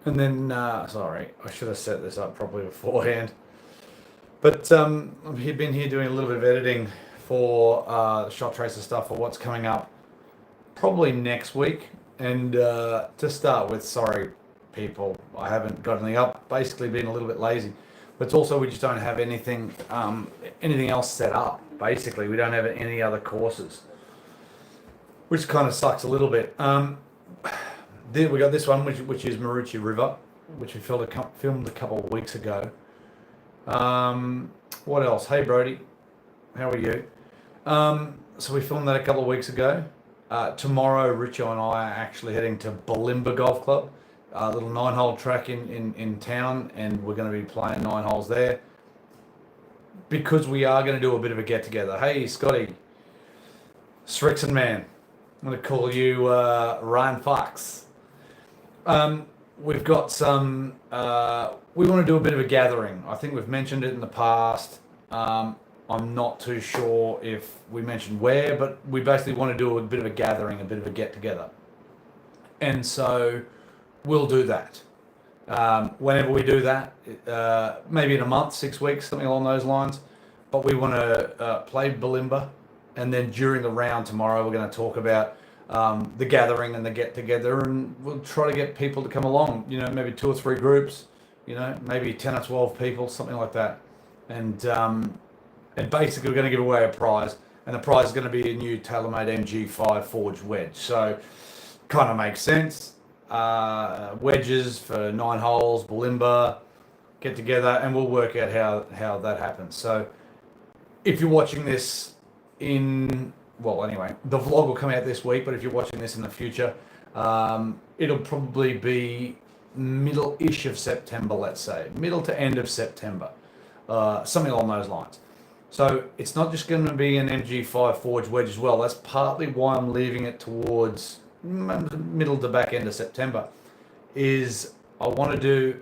And then, sorry, I should have set this up properly beforehand. But I've been here doing a little bit of editing for the Shot Tracer stuff for what's coming up probably next week. And to start with, sorry, people, I haven't got anything up. Basically, been a little bit lazy. But it's also we just don't have anything else set up. Basically, we don't have any other courses, which kind of sucks a little bit. Then we got this one, which is Marucci River, which we filmed a couple of weeks ago. What else? Hey Brody, how are you? So we filmed that a couple of weeks ago. Tomorrow, Richo and I are actually heading to Bulimba Golf Club, a little 9-hole track in town, and we're going to be playing 9 holes there because we are going to do a bit of a get together. Hey Scotty, Strixon man, I'm going to call you Ryan Fox. We've got some. We want to do a bit of a gathering. I think we've mentioned it in the past. I'm not too sure if we mentioned where, but we basically want to do a bit of a gathering, a bit of a get together. And so we'll do that. Whenever we do that, maybe in a month, 6 weeks, something along those lines. But we want to play Bulimba, and then during the round tomorrow, we're going to talk about the gathering and the get together, and we'll try to get people to come along. You know, maybe 2 or 3 groups. You know, maybe 10 or 12 people, something like that. And basically, we're going to give away a prize, and the prize is going to be a new TaylorMade MG5 forged wedge. So, kind of makes sense. Wedges for 9 holes, Bulimba, get together, and we'll work out how that happens. So, if you're watching this well, anyway, the vlog will come out this week, but if you're watching this in the future, it'll probably be middle-ish of September, let's say. Middle to end of September. Something along those lines. So it's not just going to be an MG5 forged wedge as well. That's partly why I'm leaving it towards middle to back end of September. Is I want to do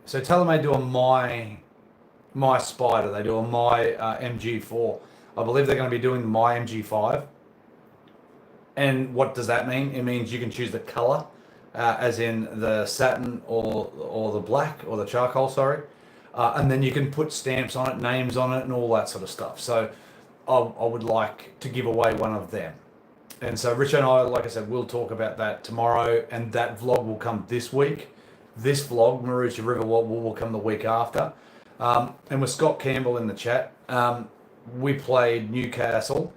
so TaylorMade do a my Spider. They do a my MG4. I believe they're going to be doing my MG5. And what does that mean? It means you can choose the color, as in the satin or the black or the charcoal, sorry. And then you can put stamps on it, names on it, and all that sort of stuff. So I would like to give away one of them. And so Rich and I, like I said, we'll talk about that tomorrow, and that vlog will come this week. This vlog, Marucci River, will come the week after. And with Scott Campbell in the chat, we played Newcastle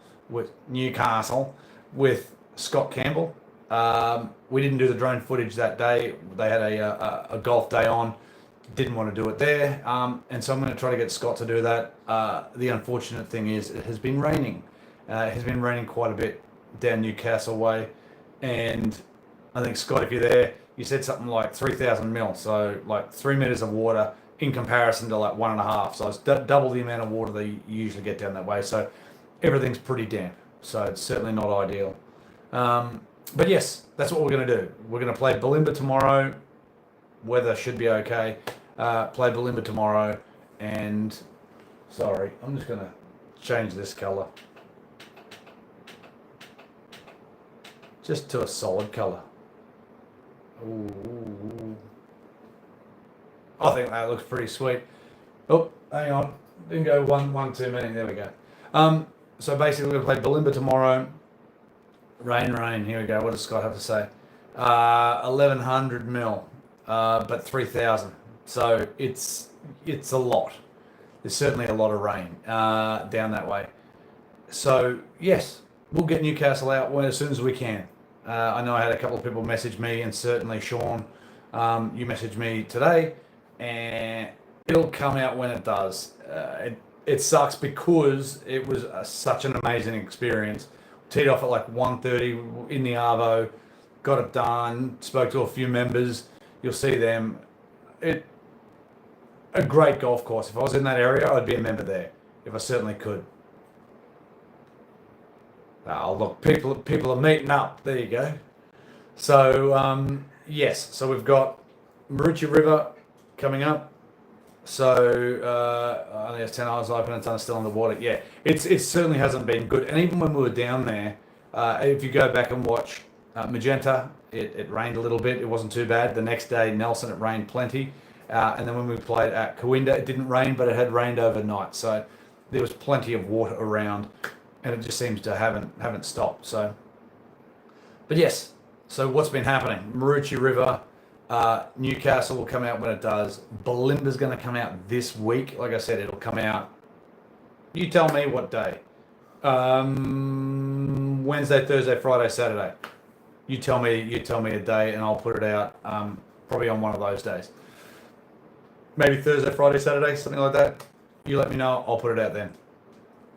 with Scott Campbell. We didn't do the drone footage that day. They had a golf day on. Didn't want to do it there. And so I'm going to try to get Scott to do that. The unfortunate thing is it has been raining. It has been raining quite a bit down Newcastle way. And I think, Scott, if you're there, you said something like 3,000 mil. So like 3 meters of water in comparison to like 1.5. So it's double the amount of water that you usually get down that way. So everything's pretty damp. So it's certainly not ideal. But yes, that's what we're going to do. We're going to play Bulimba tomorrow. Weather should be okay. Play Bulimba tomorrow. And sorry, I'm just going to change this color. Just to a solid color. Ooh. I think that looks pretty sweet. Oh, hang on. Didn't go one too many. There we go. So basically, we're going to play Bulimba tomorrow. Rain. Here we go. What does Scott have to say? 1,100 mil, but 3,000. So it's a lot. There's certainly a lot of rain down that way. So yes, we'll get Newcastle out as soon as we can. I know I had a couple of people message me, and certainly Sean, you messaged me today, and it'll come out when it does. It sucks because it was such an amazing experience. Teed off at like 1:30 in the Arvo, got it done, spoke to a few members. You'll see them. A great golf course. If I was in that area, I'd be a member there, if I certainly could. Oh, look, people are meeting up. There you go. So, yes. So we've got Marucci River coming up. So, I think it's 10 hours open and it's still underwater. Yeah, it certainly hasn't been good. And even when we were down there, if you go back and watch Magenta It rained a little bit. It wasn't too bad. The next day, Nelson, it rained plenty. And then when we played at Corinda, it didn't rain, but it had rained overnight. So there was plenty of water around, and it just seems to haven't stopped. So, but yes. So what's been happening? Maroochy River, Newcastle will come out when it does. Bulimba's going to come out this week. Like I said, it'll come out. You tell me what day. Wednesday, Thursday, Friday, Saturday. You tell me a day, and I'll put it out. Probably on one of those days. Maybe Thursday, Friday, Saturday, something like that. You let me know. I'll put it out then.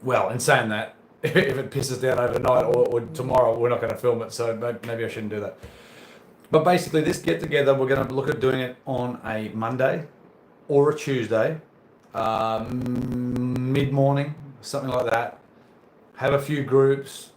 Well, in saying that, if it pisses down overnight or tomorrow, we're not going to film it. So maybe I shouldn't do that. But basically, this get together, we're going to look at doing it on a Monday or a Tuesday, mid-morning, something like that. Have a few groups.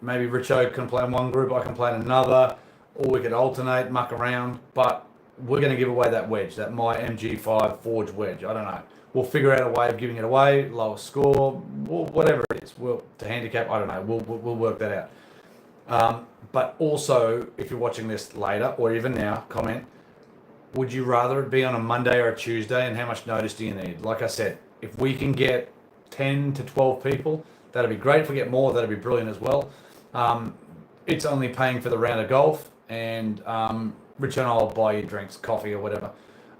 Maybe Richo can play in one group, I can play in another, or we could alternate, muck around. But we're going to give away that wedge, that my MG5 Forge wedge. I don't know. We'll figure out a way of giving it away, lower score, whatever it is. To handicap, I don't know. We'll work that out. But also, if you're watching this later or even now, comment, would you rather it be on a Monday or a Tuesday, and how much notice do you need? Like I said, if we can get 10 to 12 people, that'd be great. If we get more, that'd be brilliant as well. It's only paying for the round of golf, and Rich and I'll buy you drinks, coffee or whatever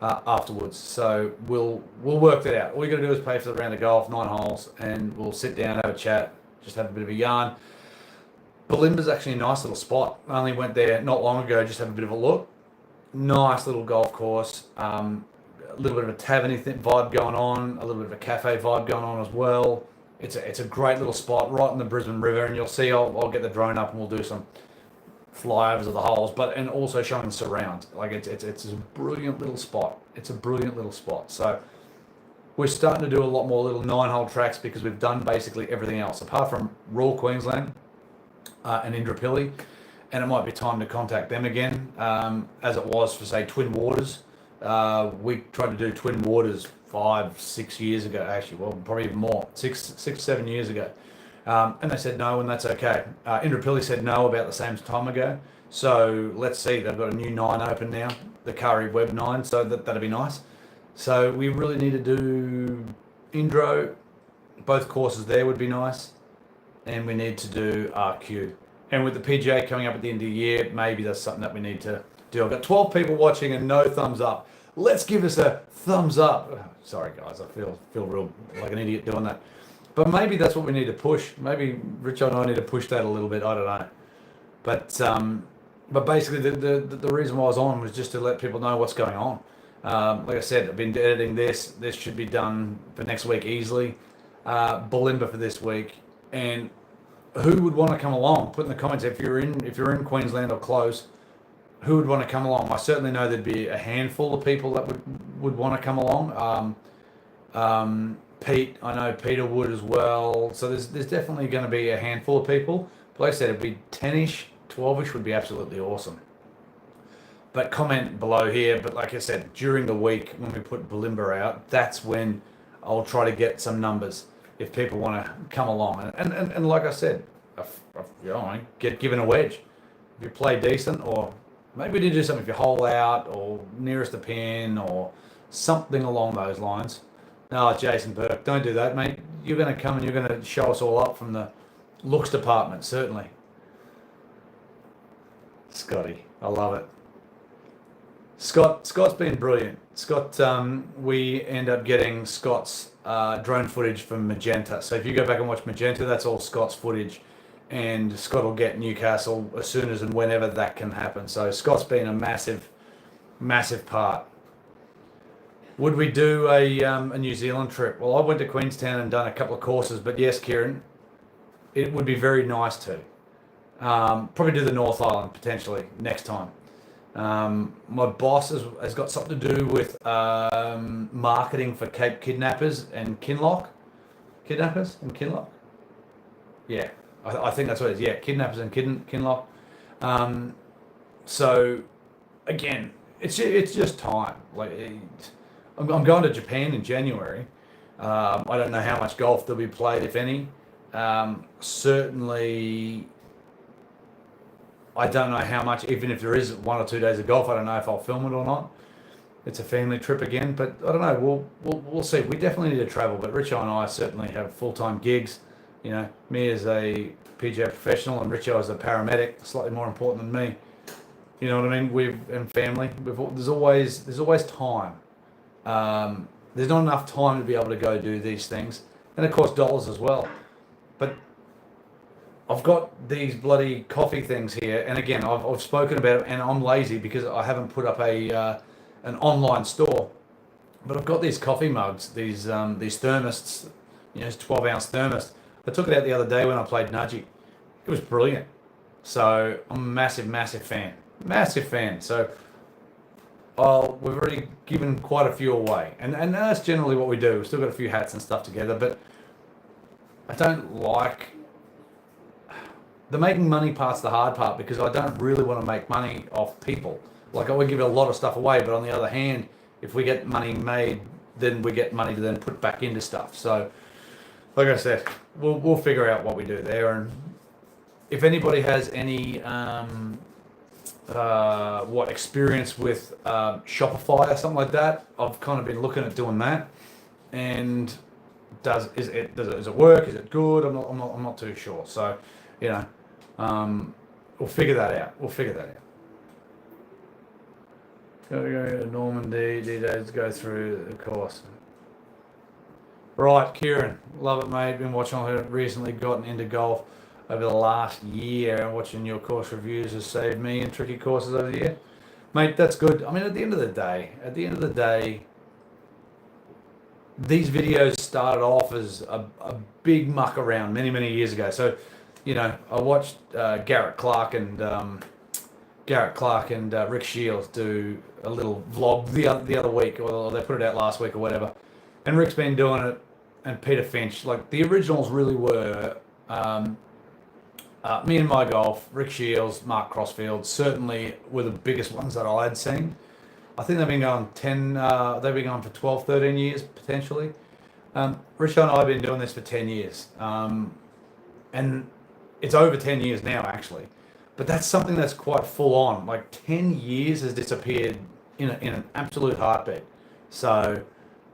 afterwards. So we'll work that out. All you got to do is pay for the round of golf, 9 holes, and we'll sit down, have a chat, just have a bit of a yarn. Bulimba's actually a nice little spot. I only went there not long ago, just have a bit of a look. Nice little golf course. A little bit of a taverny vibe going on, a little bit of a cafe vibe going on as well. It's a great little spot right in the Brisbane River, and you'll see I'll get the drone up and we'll do some flyovers of the holes, and also showing surround. Like it's a brilliant little spot. It's a brilliant little spot. So we're starting to do a lot more little 9-hole tracks because we've done basically everything else apart from Royal Queensland and Indooroopilly, and it might be time to contact them again, as it was for say Twin Waters. We tried to do Twin Waters 5-6 years ago, actually, well, probably even more, 6-7 years ago. And they said no, and that's okay. Indooroopilly said no about the same time ago. So let's see, they've got a new 9 open now, the Kari Web 9, so that'll be nice. So we really need to do Indro, both courses there would be nice, and we need to do RQ. And with the PGA coming up at the end of the year, maybe that's something that we need to do. I've got 12 people watching and no thumbs up. Let's give us a thumbs up. Sorry guys, I feel real like an idiot doing that. But maybe that's what we need to push. Maybe Rich and I need to push that a little bit. I don't know. But basically the reason why I was on was just to let people know what's going on. Like I said, I've been editing this. This should be done for next week easily. Bulimba for this week. And who would want to come along? Put in the comments if you're in Queensland or close. Who would want to come along? I certainly know there'd be a handful of people that would want to come along. Pete, I know Peter would as well. So there's definitely going to be a handful of people. But like I said, it'd be 10-ish, 12-ish would be absolutely awesome. But comment below here. But like I said, during the week when we put Bulimba out, that's when I'll try to get some numbers if people want to come along. And like I said, get given a wedge. If you play decent, or maybe we need to do something if you hole out or nearest the pin or something along those lines. No, Jason Burke, don't do that, mate. You're going to come and you're going to show us all up from the looks department, certainly. Scotty, I love it. Scott's been brilliant. Scott, we end up getting Scott's drone footage from Magenta. So if you go back and watch Magenta, that's all Scott's footage. And Scott will get Newcastle as soon as and whenever that can happen. So Scott's been a massive, massive part. Would we do a New Zealand trip? Well, I went to Queenstown and done a couple of courses, but yes, Kieran, it would be very nice to. Probably do the North Island potentially next time. My boss has got something to do with marketing for Cape Kidnappers and Kinloch. Kidnappers and Kinloch? Yeah, I think that's what it is. Yeah, Kidnappers and Kinloch. So, again, it's just time. Like, I'm going to Japan in January. I don't know how much golf there'll be played, if any. Certainly, I don't know how much, even if there is 1 or 2 days of golf, I don't know if I'll film it or not. It's a family trip again, but I don't know. We'll see. We definitely need to travel, but Richo and I certainly have full-time gigs. You know, me as a PGA professional and Richo as a paramedic, slightly more important than me. You know what I mean? And family. There's always time. There's not enough time to be able to go do these things, and of course dollars as well. But I've got these bloody coffee things here, and again, I've spoken about it, and I'm lazy because I haven't put up an online store. But I've got these coffee mugs, these thermosts, 12-ounce thermos. I took it out the other day when I played Nudgy. It was brilliant. So I'm a massive fan. So we've already given quite a few away, and that's generally what we do. We've still got a few hats and stuff together, but I don't like the making money part's the hard part, because I don't really want to make money off people. Like, I would give a lot of stuff away, but on the other hand, if we get money made, then we get money to then put back into stuff. So, like I said, we'll figure out what we do there. And if anybody has any experience with Shopify or something like that, I've kind of been looking at doing that. And does it work? Is it good? I'm not too sure. So, we'll figure that out. Go to Normandy, D-Days, go through the course. Right, Kieran, love it, mate. Been watching her, recently gotten into golf over the last year, and watching your course reviews has saved me in tricky courses over the year. Mate, that's good. I mean, at the end of the day, these videos started off as a big muck around many years ago. So, I watched Garrett Clark and Rick Shields do a little vlog the other week, or they put it out last week or whatever. And Rick's been doing it, and Peter Finch. Like, the originals really were Me and My Golf, Rick Shields, Mark Crossfield certainly were the biggest ones that I had seen. I think they've been going they've been going for 12, 13 years potentially. Richo and I have been doing this for 10 years. And it's over 10 years now, actually. But that's something that's quite full on. Like, 10 years has disappeared in an absolute heartbeat. So,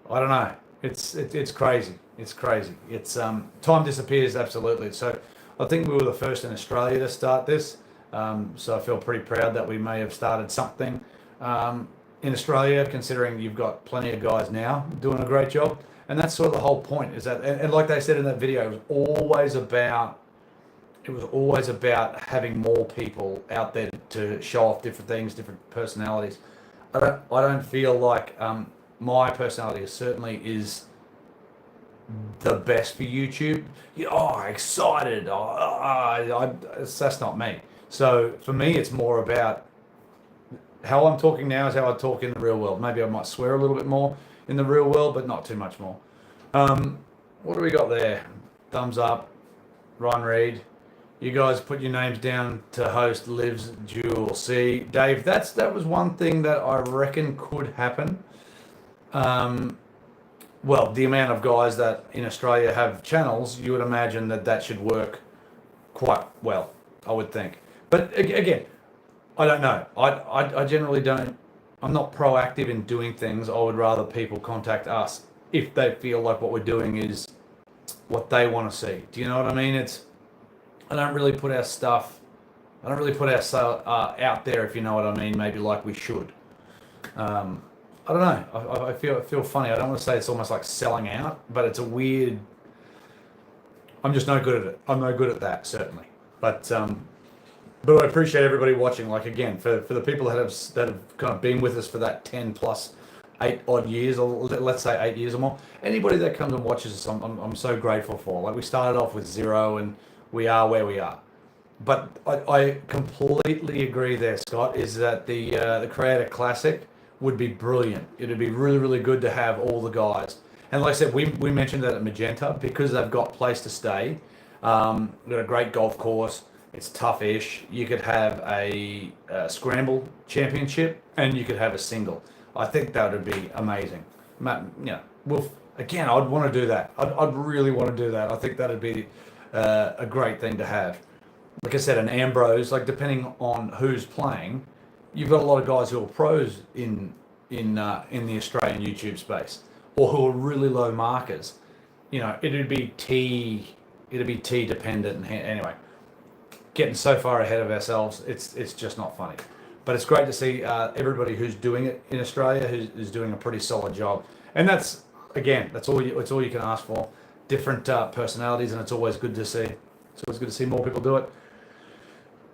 I don't know. It's crazy. It's crazy. It's time disappears, absolutely. So, I think we were the first in Australia to start this. So I feel pretty proud that we may have started something in Australia, considering you've got plenty of guys now doing a great job. And that's sort of the whole point, is that, and like they said in that video, it was always about having more people out there to show off different things, different personalities. I don't feel like my personality certainly is the best for YouTube. Excited. That's not me. So for me, it's more about how I'm talking now is how I talk in the real world. Maybe I might swear a little bit more in the real world, but not too much more. What do we got there? Thumbs up. Ryan Reed. You guys put your names down to host Liv's Duel. See, Dave, that was one thing that I reckon could happen. Well, the amount of guys that in Australia have channels, you would imagine that should work quite well, I would think. But again, I don't know. I generally don't. I'm not proactive in doing things. I would rather people contact us if they feel like what we're doing is what they want to see. Do you know what I mean? I don't really put our stuff. I don't really put our out there, if you know what I mean. Maybe like we should. I don't know. I feel funny. I don't want to say it's almost like selling out, but it's a weird. I'm just no good at it. I'm no good at that, certainly. But I appreciate everybody watching. Like, again, for the people that have kind of been with us for that 10 plus 8 odd years, or let's say 8 years or more. Anybody that comes and watches us, I'm so grateful for. Like, we started off with 0, and we are where we are. But I completely agree there, Scott. Is that the Creator Classic would be brilliant. It'd be really, really good to have all the guys. And like I said, we mentioned that at Magenta, because they've got place to stay. They've got a great golf course. It's tough-ish. You could have a scramble championship, and you could have a single. I think that would be amazing. Again, I'd want to do that. I'd really want to do that. I think that'd be a great thing to have. like I said, an Ambrose, like depending on who's playing, you've got a lot of guys who are pros in the Australian YouTube space, or who are really low markers. You know, it'd be T dependent. And anyway, getting so far ahead of ourselves, it's just not funny. But it's great to see everybody who's doing it in Australia who's doing a pretty solid job. And that's, again, it's all you can ask for. Different personalities, and it's always good to see. It's always good to see more people do it.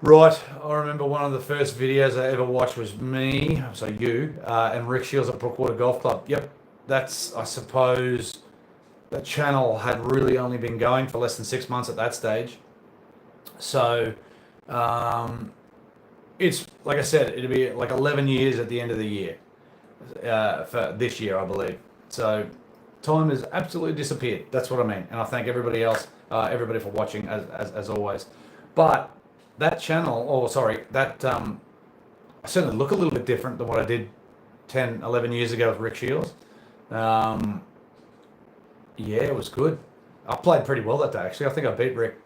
Right, I remember one of the first videos I ever watched was me, so you, and Rick Shields at Brookwater Golf Club. Yep, that's, I suppose, that channel had really only been going for less than 6 months at that stage. So, it's, like I said, it'll be like 11 years at the end of the year, for this year, I believe. So, time has absolutely disappeared. That's what I mean. And I thank everybody else, everybody for watching, as always. But that channel, I certainly look a little bit different than what I did 10, 11 years ago with Rick Shields. Yeah, it was good. I played pretty well that day, actually. I think I beat Rick,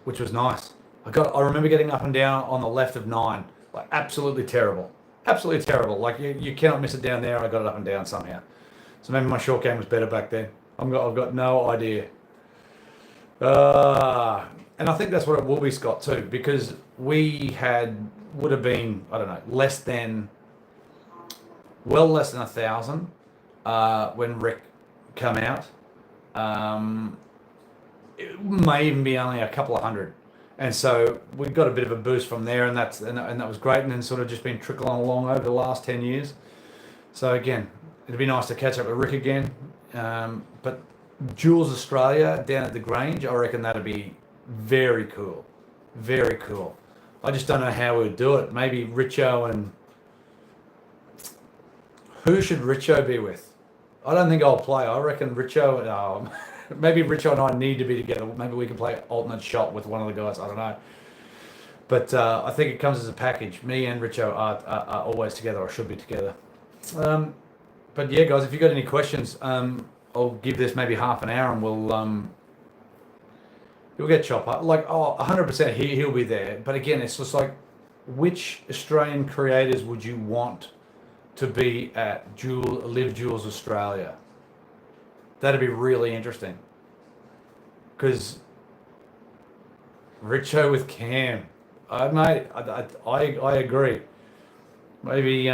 which was nice. I remember getting up and down on the left of 9, like absolutely terrible. Absolutely terrible. Like you cannot miss it down there. I got it up and down somehow. So maybe my short game was better back then. I've got no idea. And I think that's what it will be, Scott, too, because would have been, I don't know, less than 1,000 when Rick come out. It may even be only a couple of hundred. And so we got a bit of a boost from there, and that was great, and then sort of just been trickling along over the last 10 years. So again, it'd be nice to catch up with Rick again. But Jules Australia down at the Grange, I reckon that'd be very cool. Very cool. I just don't know how we'd do it. Maybe Richo and... Who should Richo be with? I don't think I'll play. I reckon Richo... maybe Richo and I need to be together. Maybe we can play alternate shot with one of the guys. I don't know. But I think it comes as a package. Me and Richo are always together, or should be together. But yeah, guys, if you've got any questions, I'll give this maybe half an hour, and we'll get Chopper. Like, 100% he'll be there. But again, it's just like, which Australian creators would you want to be at Live Jules Australia? That'd be really interesting. Because Richo with Cam, mate, I agree. Maybe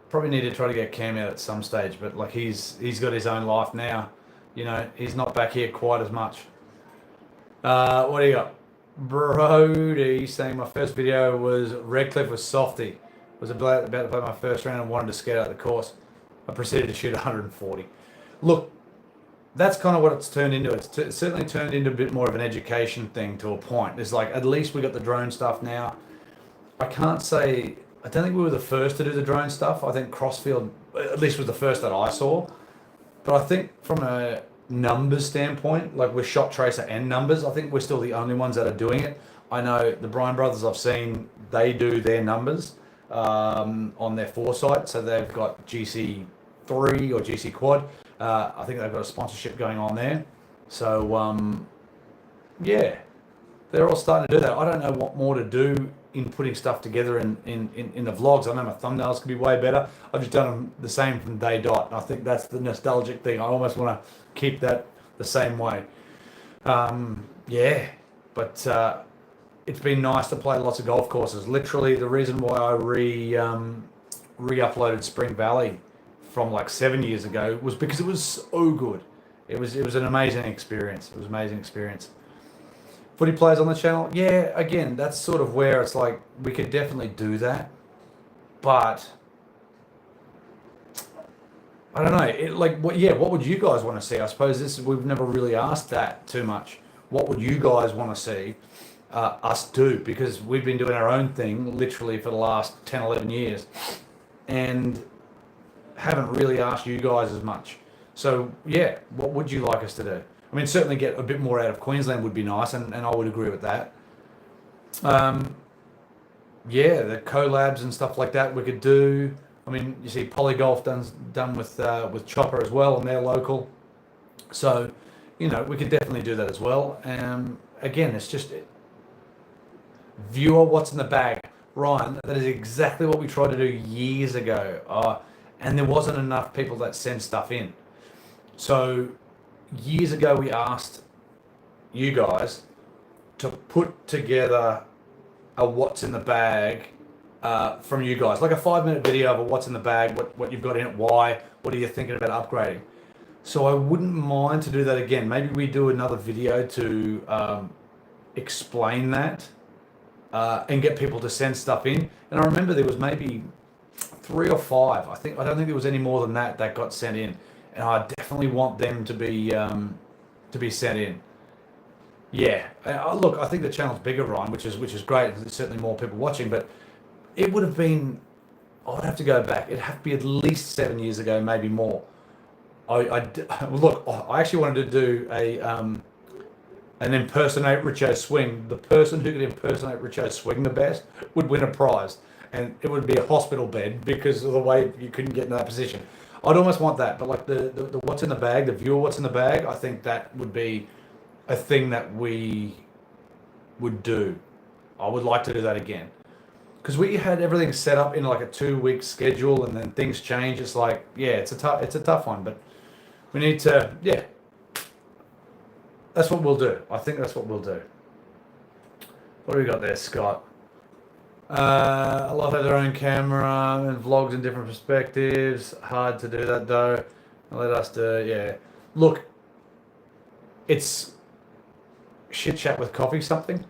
probably need to try to get Cam out at some stage, but like he's got his own life now. You know, he's not back here quite as much. What do you got? Brody saying my first video was Redcliffe with Softy. Was about to play my first round and wanted to skate out the course. I proceeded to shoot 140. Look, that's kind of what it's turned into. It's certainly turned into a bit more of an education thing to a point. It's like, at least we got the drone stuff now. I don't think we were the first to do the drone stuff. I think Crossfield, at least, was the first that I saw. But I think from a numbers standpoint, like with Shot Tracer and numbers, I think we're still the only ones that are doing it. I know the Bryan brothers I've seen, they do their numbers on their foresight. So they've got GC3 or GC Quad. I think they've got a sponsorship going on there. So, yeah, they're all starting to do that. I don't know what more to do in putting stuff together in the vlogs. I know my thumbnails could be way better. I've just done them the same from day dot. And I think that's the nostalgic thing. I almost want to keep that the same way. Yeah, but it's been nice to play lots of golf courses. Literally, the reason why I re-uploaded Spring Valley from like 7 years ago was because it was so good. It was an amazing experience. It was an amazing experience. Footy players on the channel, yeah, again, that's sort of where it's like we could definitely do that, but I don't know. What would you guys want to see? I suppose we've never really asked that too much. What would you guys want to see us do? Because we've been doing our own thing literally for the last 10, 11 years, and haven't really asked you guys as much. So yeah, what would you like us to do? I mean, certainly get a bit more out of Queensland would be nice, and I would agree with that. Yeah, the collabs and stuff like that we could do. I mean, you see Polygolf done with Chopper as well, and they're local. So, you know, we could definitely do that as well. And again, it's just viewer what's in the bag. Ryan, that is exactly what we tried to do years ago. And there wasn't enough people that send stuff in. So years ago, we asked you guys to put together a what's in the bag from you guys, like a 5-minute video of a what's in the bag, what you've got in it, why, what are you thinking about upgrading. So I wouldn't mind to do that again. Maybe we do another video to explain that and get people to send stuff in. And I remember there was maybe 3 or 5. I don't think there was any more than that got sent in. And I definitely want them to be sent in. Yeah, look, I think the channel's bigger, Ryan, which is great. There's certainly more people watching, but it would have been. I'd have to go back. It'd have to be at least 7 years ago, maybe more. Look, I actually wanted to do an impersonate Richo swing. The person who could impersonate Richo swing the best would win a prize, and it would be a hospital bed because of the way you couldn't get in that position. I'd almost want that, but like the what's in the bag, the viewer what's in the bag, I think that would be a thing that we would do. I would like to do that again. Because we had everything set up in like a 2-week schedule, and then things change. It's like, yeah, it's a tough one, but we need to, yeah. That's what we'll do. I think that's what we'll do. What do we got there, Scott? I love having their own camera and vlogs in different perspectives. Hard to do that though. Let us do, yeah. Look, it's shit chat with coffee something.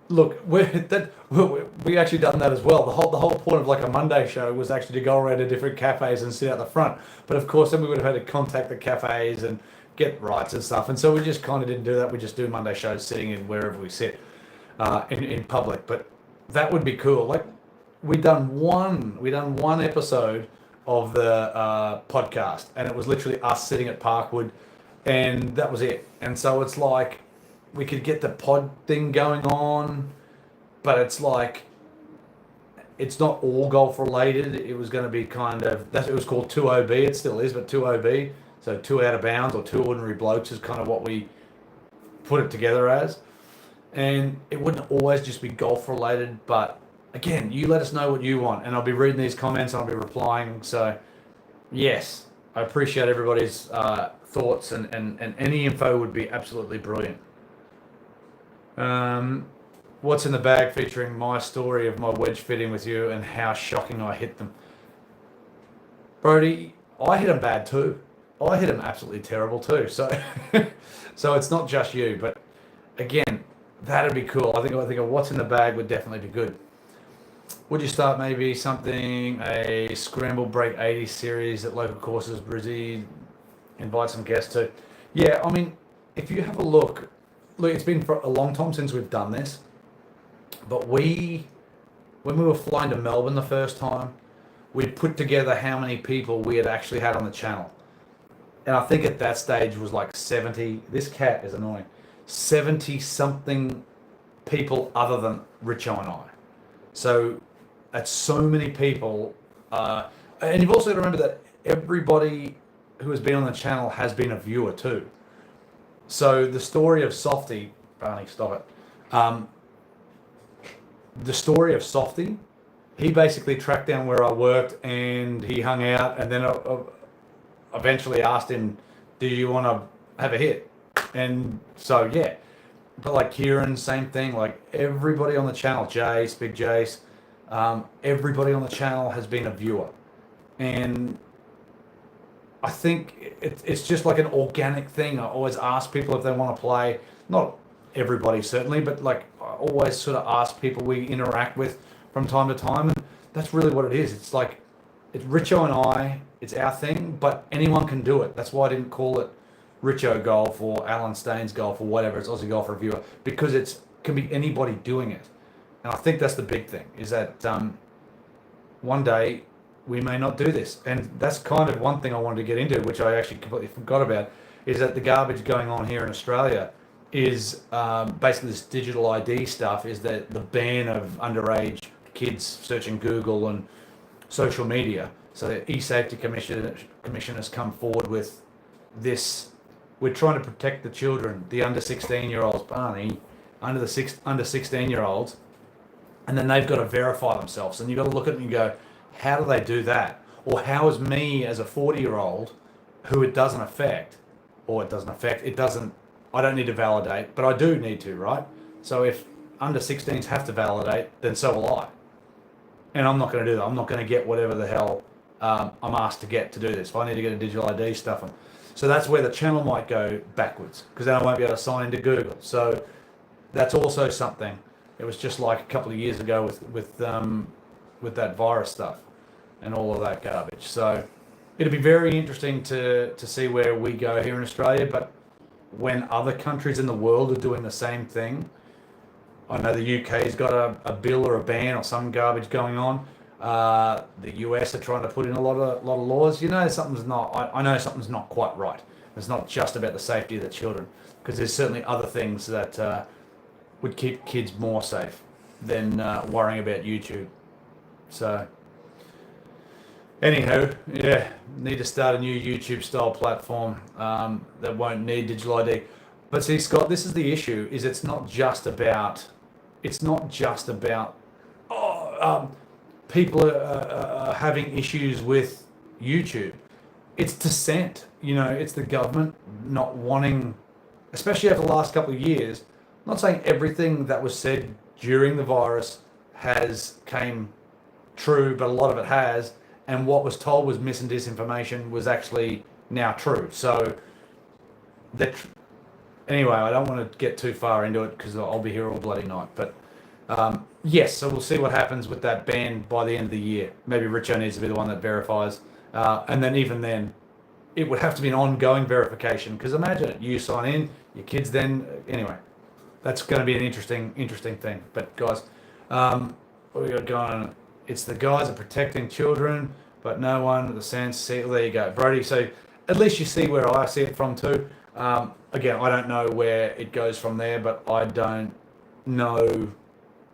Look, we actually done that as well. The whole point of like a Monday show was actually to go around to different cafes and sit out the front. But of course, then we would have had to contact the cafes and get rights and stuff. And so we just kind of didn't do that. We just do Monday shows sitting in wherever we sit in public. But that would be cool. Like we done one episode of the podcast, and it was literally us sitting at Parkwood, and that was it. And so it's like we could get the pod thing going on, but it's like it's not all golf related. It was going to be kind of it was called 2OB. It still is, but 2OB. So 2 out of bounds or 2 ordinary blokes is kind of what we put it together as. And it wouldn't always just be golf related, but again, you let us know what you want, and I'll be reading these comments and I'll be replying. So yes, I appreciate everybody's thoughts, and any info would be absolutely brilliant. What's in the bag, featuring my story of my wedge fitting with you and how shocking I hit them. Brody, I hit them bad too. I hit them absolutely terrible too. So so it's not just you, but again, that'd be cool. I think a what's in the bag would definitely be good. Would you start maybe a scramble break 80 series at local courses, Brizzy, invite some guests to? Yeah, I mean, if you have a look, it's been for a long time since we've done this, but when we were flying to Melbourne the first time, we'd put together how many people we had actually had on the channel. And I think at that stage was like 70, this cat is annoying, 70 something people other than Richo and I. So that's so many people. And you've also got to remember that everybody who has been on the channel has been a viewer too. So the story of Softy, Barney, stop it. The story of Softy, he basically tracked down where I worked and he hung out, and then eventually asked him, do you want to have a hit? And so, yeah. But like Kieran, same thing. Like everybody on the channel, Jace, Big Jace, everybody on the channel has been a viewer. And I think it's just like an organic thing. I always ask people if they want to play. Not everybody, certainly, but like I always sort of ask people we interact with from time to time. And that's really what it is. It's like, it's Richo and I, it's our thing, but anyone can do it. That's why I didn't call it Richo Golf or Alan Staines Golf or whatever. It's Aussie Golf Reviewer, because it can be anybody doing it. And I think that's the big thing, is that one day we may not do this. And that's kind of one thing I wanted to get into, which I actually completely forgot about, is that the garbage going on here in Australia is basically this digital ID stuff, is that the ban of underage kids searching Google and social media. So the E-Safety Commission has come forward with this we're trying to protect the children, the under 16-year-olds, Barney, under 16-year-olds, and then they've got to verify themselves. And you've got to look at them and go, how do they do that? Or how is me as a 40-year-old who it doesn't affect, I don't need to validate, but I do need to, right? So if under 16s have to validate, then so will I. And I'm not going to do that. I'm not going to get whatever the hell I'm asked to get to do this. If I need to get a digital ID stuff, so that's where the channel might go backwards, because then I won't be able to sign into Google. So that's also something. It was just like a couple of years ago with that virus stuff and all of that garbage. So it'll be very interesting to see where we go here in Australia. But when other countries in the world are doing the same thing, I know the UK's got a bill or a ban or some garbage going on. The US are trying to put in a lot of laws. You know, I know something's not quite right. It's not just about the safety of the children, because there's certainly other things that would keep kids more safe than worrying about YouTube. So, anywho, yeah, need to start a new YouTube style platform that won't need digital ID. But see, Scott, this is the issue: is it's not just about people are having issues with YouTube. It's dissent. You know, it's the government not wanting, especially over the last couple of years. I'm not saying everything that was said during the virus came true, but a lot of it has. And what was told was mis and disinformation was actually now true. So anyway, I don't want to get too far into it because I'll be here all bloody night. But yes, so we'll see what happens with that ban by the end of the year. Maybe Richo needs to be the one that verifies. And then even then, it would have to be an ongoing verification, because imagine it, you sign in, your kids then, anyway, that's going to be an interesting thing. But guys, what we got going on? It's the guys are protecting children, but no one with a sense. See, there you go, Brody. So at least you see where I see it from too. Again, I don't know where it goes from there, but I don't know.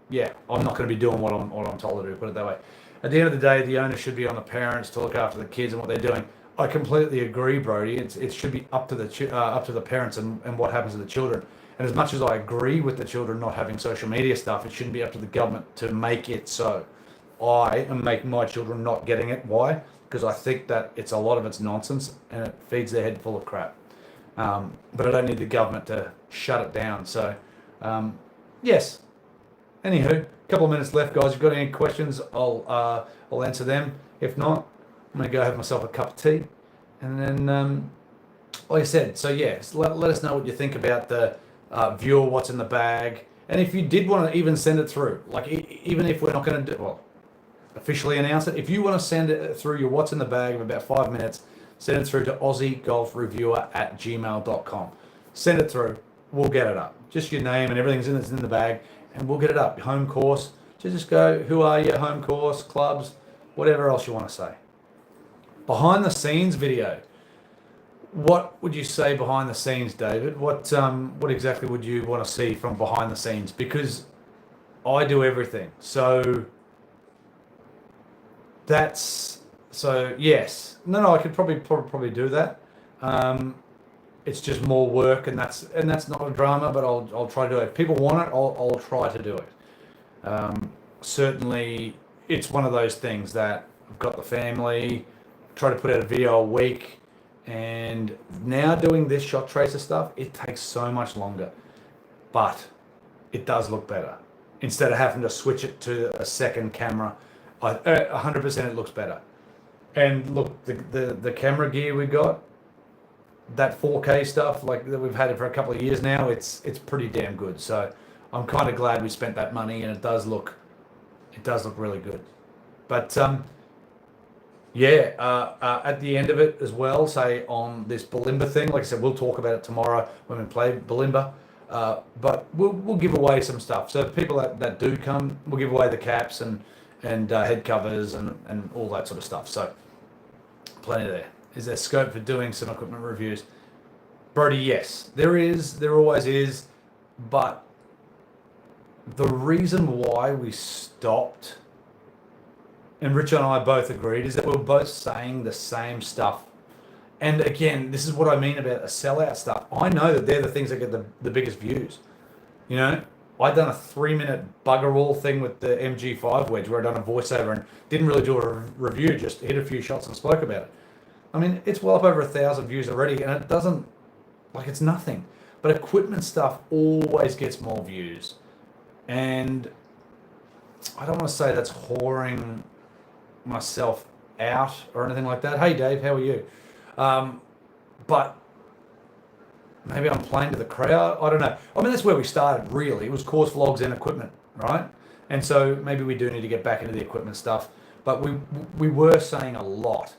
Yeah, I'm not going to be doing what I'm told to do. Put it that way. At the end of the day, the onus should be on the parents to look after the kids and what they're doing. I completely agree, Brody. It should be up to the parents and what happens to the children. And as much as I agree with the children not having social media stuff, it shouldn't be up to the government to make it so. I am making my children not getting it. Why? Because I think that a lot of it's nonsense and it feeds their head full of crap. But I don't need the government to shut it down. So, yes. Anywho, a couple of minutes left, guys. If you've got any questions, I'll answer them. If not, I'm going to go have myself a cup of tea. And then, like I said, so yes, let us know what you think about the viewer what's in the bag. And if you did want to even send it through, like even if we're not going to officially announce it, if you want to send it through your what's in the bag of about 5 minutes, send it through to AussieGolfReviewer@gmail.com. Send it through. We'll get it up. Just your name and everything's in the bag, and we'll get it up. Home course. Just go, who are you? Home course, clubs, whatever else you want to say. Behind the scenes video. What would you say behind the scenes, David? What exactly would you want to see from behind the scenes? Because I do everything. So yes. No, I could probably do that. It's just more work, and that's not a drama, but I'll try to do it. If people want it, I'll try to do it. Certainly, it's one of those things that I've got the family, try to put out a video a week, and now doing this shot tracer stuff, it takes so much longer, but it does look better. Instead of having to switch it to a second camera, 100% it looks better. And look, the camera gear we got, that 4K stuff, like that we've had it for a couple of years now, it's pretty damn good. So I'm kind of glad we spent that money, and it does look really good. But at the end of it as well, say on this Bulimba thing, like I said, we'll talk about it tomorrow when we play Bulimba. But we'll give away some stuff. So people that do come, we'll give away the caps and head covers and all that sort of stuff. So plenty there. Is there scope for doing some equipment reviews? Brody, yes, there is. There always is. But the reason why we stopped, and Rich and I both agreed, is that we were both saying the same stuff. And again, this is what I mean about a sellout stuff. I know that they're the things that get the biggest views. You know, I'd done a 3-minute bugger all thing with the MG5 wedge where I'd done a voiceover and didn't really do a review, just hit a few shots and spoke about it. I mean, it's well up over 1,000 views already, and it doesn't, like, it's nothing. But equipment stuff always gets more views. And I don't want to say that's whoring myself out or anything like that. Hey, Dave, how are you? But maybe I'm playing to the crowd. I don't know. I mean, that's where we started, really. It was course vlogs and equipment, right? And so maybe we do need to get back into the equipment stuff. But we were saying a lot.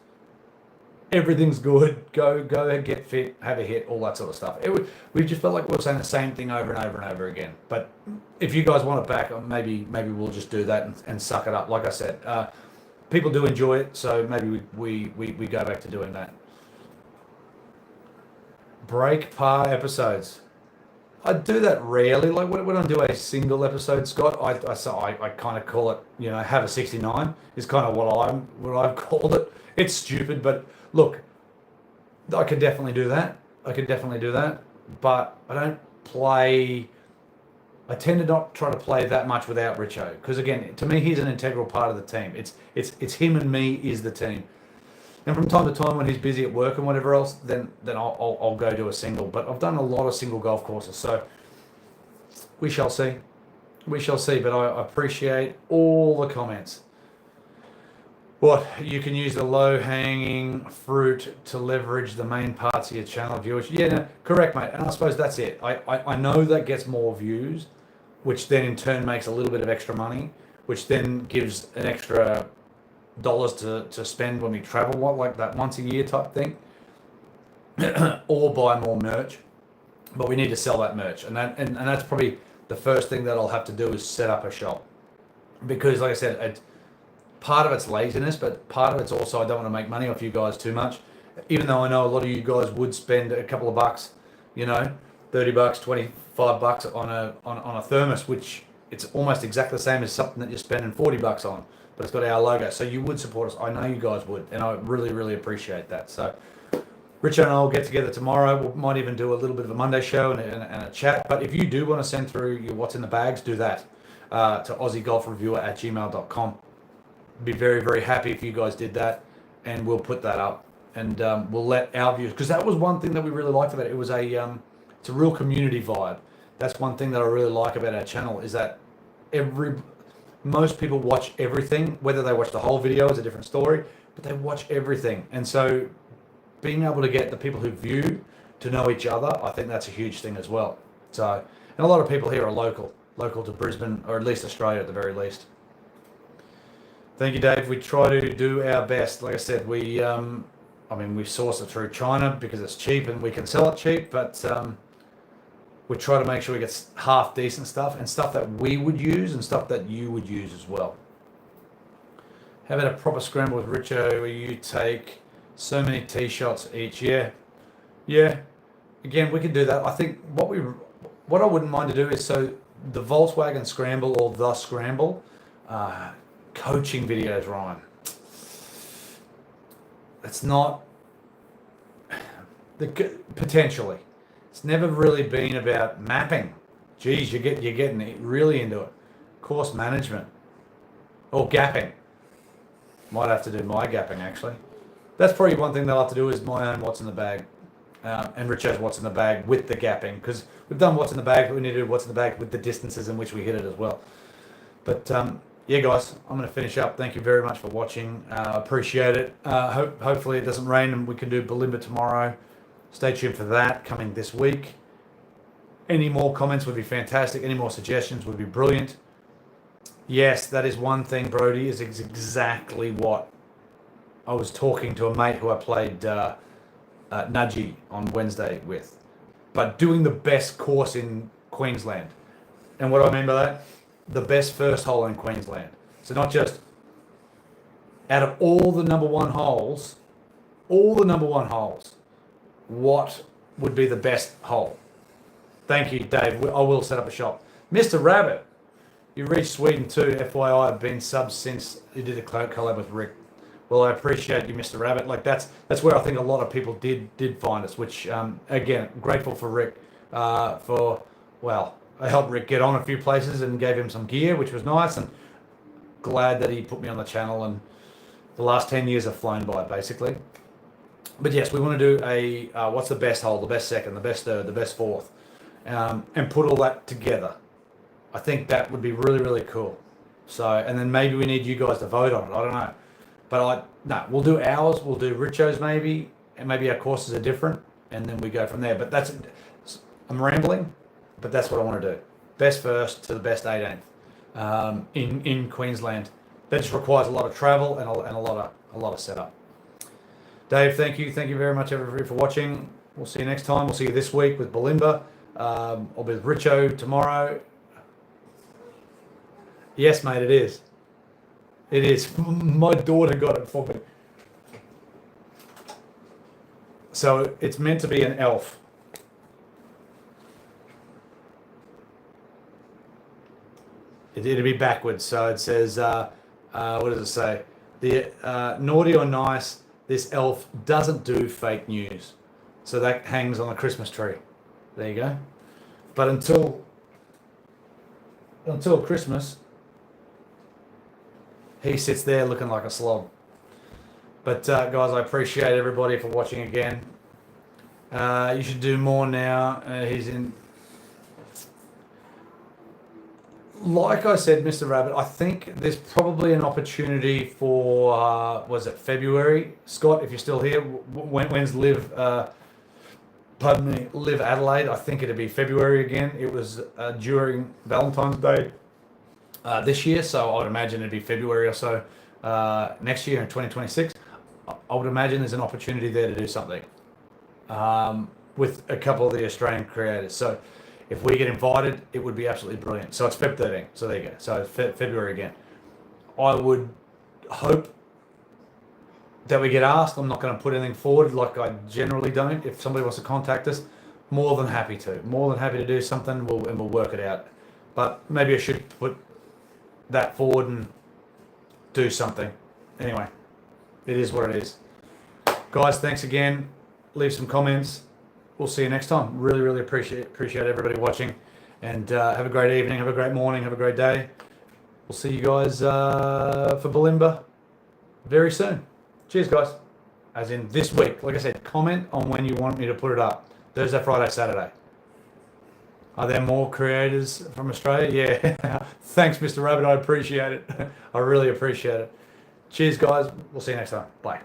Everything's good. Go ahead, get fit, have a hit, all that sort of stuff. We just felt like we were saying the same thing over and over and over again. But if you guys want it back, maybe we'll just do that and suck it up. Like I said, people do enjoy it, so maybe we go back to doing that. Break par episodes. I do that rarely. Like when I do a single episode, Scott, I kind of call it, you know, have a 69 is kind of what I've called it. It's stupid, but look, I could definitely do that. But I don't play. I tend to not try to play that much without Richo, because again, to me, he's an integral part of the team. It's him and me is the team. And from time to time, when he's busy at work and whatever else, then I'll go do a single. But I've done a lot of single golf courses, so we shall see. But I appreciate all the comments. What, you can use the low-hanging fruit to leverage the main parts of your channel viewers. Yeah, no, correct, mate. And I suppose that's it. I know that gets more views, which then in turn makes a little bit of extra money, which then gives an extra dollars to spend when we travel, like that once a year type thing, or buy more merch. But we need to sell that merch, and that's probably the first thing that I'll have to do is set up a shop, because like I said, part of it's laziness, but part of it's also I don't want to make money off you guys too much, even though I know a lot of you guys would spend a couple of bucks, you know, $30, $25 on a thermos, which it's almost exactly the same as something that you're spending $40 on, but it's got our logo. So you would support us. I know you guys would, and I really, really appreciate that. So Richard and I will get together tomorrow. We might even do a little bit of a Monday show and a chat. But if you do want to send through your what's in the bags, do that to AussieGolfReviewer@gmail.com. Be very, very happy if you guys did that, and we'll put that up, and we'll let our viewers, because that was one thing that we really liked about it. It was it's a real community vibe. That's one thing that I really like about our channel, is that most people watch everything. Whether they watch the whole video is a different story, but they watch everything. And so being able to get the people who view to know each other, I think that's a huge thing as well. So, and a lot of people here are local to Brisbane, or at least Australia at the very least. Thank you, Dave. We try to do our best. Like I said, we source it through China because it's cheap and we can sell it cheap, but we try to make sure we get half decent stuff, and stuff that we would use and stuff that you would use as well. How about a proper scramble with Richo where you take so many tee shots each? Yeah. Again, we could do that. I think what I wouldn't mind to do is, so the Volkswagen Scramble or the Scramble, coaching videos, Ryan. It's not potentially. It's never really been about mapping. Geez, you're getting really into it. Course management or gapping. Might have to do my gapping actually. That's probably one thing that I'll have to do, is my own what's in the bag, and Richard's what's in the bag with the gapping, because we've done what's in the bag, but we need to do what's in the bag with the distances in which we hit it as well. But yeah, guys, I'm going to finish up. Thank you very much for watching. Appreciate it. Hopefully it doesn't rain and we can do Bulimba tomorrow. Stay tuned for that coming this week. Any more comments would be fantastic. Any more suggestions would be brilliant. Yes, that is one thing, Brody, is exactly what I was talking to a mate who I played Nudgy on Wednesday with. But doing the best course in Queensland. And what do I mean by that? The best first hole in Queensland. So not just out of all the number one holes, what would be the best hole? Thank you, Dave. I will set up a shop. Mr. Rabbit, you reached Sweden too. FYI, I've been sub since you did a collab with Rick. Well, I appreciate you, Mr. Rabbit. Like that's where I think a lot of people did find us. Which again, grateful for Rick I helped Rick get on a few places and gave him some gear, which was nice, and glad that he put me on the channel. And the last 10 years have flown by, basically. But yes, we want to do a what's the best hole, the best second, the best third, the best fourth, and put all that together. I think that would be really, really cool. So, and then maybe we need you guys to vote on it. I don't know. But we'll do ours, we'll do Richo's maybe, and maybe our courses are different, and then we go from there. But I'm rambling, but that's what I want to do. Best first to the best 18th in Queensland. That just requires a lot of travel and a lot of setup. Dave, thank you very much everybody for watching. We'll see you next time. We'll see you this week with Bulimba. I'll be with Richo tomorrow. Yes, mate, it is. It is. My daughter got it for me. So it's meant to be an elf. It'll be backwards. So it says, what does it say? The naughty or nice, this elf doesn't do fake news. So that hangs on the Christmas tree. There you go. But until Christmas, he sits there looking like a slob. But guys, I appreciate everybody for watching again. You should do more now. He's in. Like I said, Mr. Rabbit, I think there's probably an opportunity for, was it February? Scott, if you're still here, when's Live Adelaide? I think it'd be February again. It was during Valentine's Day this year, so I would imagine it'd be February or so next year in 2026. I would imagine there's an opportunity there to do something with a couple of the Australian creators. So if we get invited, it would be absolutely brilliant. So it's Feb 13. So there you go. So February again. I would hope that we get asked. I'm not going to put anything forward like I generally don't. If somebody wants to contact us, more than happy to. More than happy to do something, and we'll work it out. But maybe I should put that forward and do something. Anyway, it is what it is. Guys, thanks again. Leave some comments. We'll see you next time. Really, really appreciate everybody watching. And have a great evening, have a great morning, have a great day. We'll see you guys for Bulimba very soon. Cheers, guys. As in this week. Like I said, comment on when you want me to put it up. Thursday, Friday, Saturday. Are there more creators from Australia? Yeah. Thanks, Mr. Rabbit. I appreciate it. I really appreciate it. Cheers, guys. We'll see you next time. Bye.